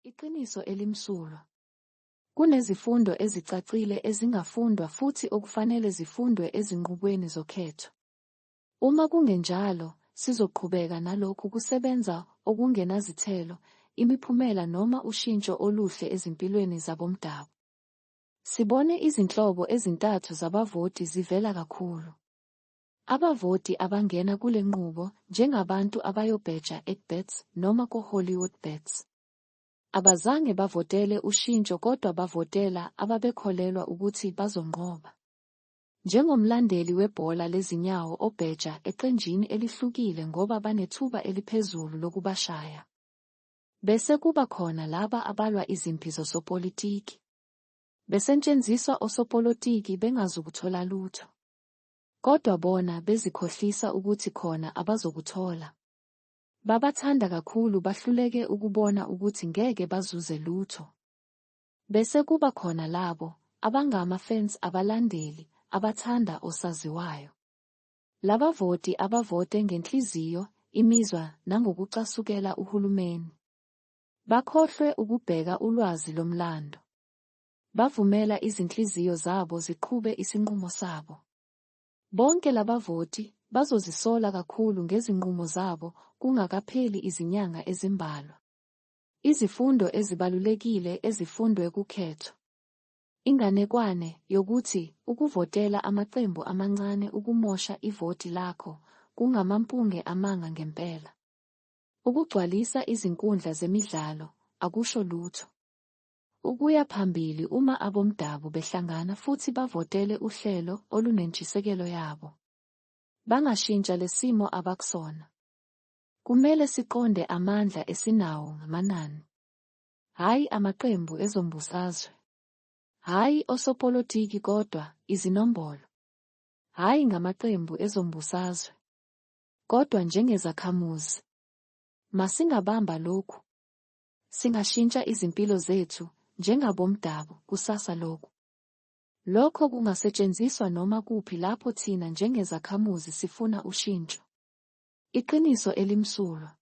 Iqiniso elimsulwa. Kunezifundo ezicacile ezingafundwa futhi okufanele zifundwe ezinqubweni zokhetho. Uma kungenjalo, sizoqhubeka nalokhu kusebenza okungenazithelo, imiphumela noma ushintsho oluhle ezimpilweni zabomdabu. Sibone izinhlobo ezintathu zabavoti zivela kakhulu. Abavoti abangena kule nqubo njengabantu abayobheja eBets noma ko-HollywoodBets. Abazange bavotele ushintsho kodwa bavotela ababekholelwa ukuthi bazonqoba. Njengomlandeli webhola lezinyawo obheja eqenjini elihlukile ngoba banethuba eliphezulu lokubashaya. Bese kuba khona laba abalwa izimpi zosopolitiki. Besetshenziswa osopolitiki bengazukuthola lutho. Kodwa bona bezikhohlisa ukuthi khona abazokuthola. Babathanda kakhulu bahluleke ukubona ukuthi ngeke bazuze lutho. Bese kuba khona labo abangama-fans abalandeli abathanda osaziwayo. Labavoti abavote ngenhliziyo, imizwa nangokucasukela uhulumeni. Bakhohlwe ukubheka ulwazi lomlando. Bavumela izinhliziyo zabo ziqhube isinqumo sabo. Bonke labavoti bazozisola kakhulu ngezinqumo zabo kungakapheli izinyanga ezimbalwa. Izifundo ezibalulekile ezifundwe kukhetho. Inganekwane yokuthi ukuvotela amaqembu amancane ukumosha ivoti lakho kungamampunge amanga ngempela. Ukugcwalisa izinkundla zemidlalo akusho lutho. Ukuya phambili uma abomdabu behlangana futhi bavotele uhlelo olunentshisekelo yabo. Bangashintsha lesimo abakusona. Kumele siqonde amandla esinawo ngamanani. Hayi amaqembu ezombusazwe. Hayi osopolitiki kodwa izinombolo. Hayi ngamaqembu ezombusazwe. Kodwa njengezakhamuzi. Masingabamba lokhu. Singashintsha izimpilo zethu njengabomdabu kusasa lokhu. Lokho kungasetshenziswa noma kuphi lapho thina njengezakhamuzi sifuna ushintsho. Iqiniso elimsulwa.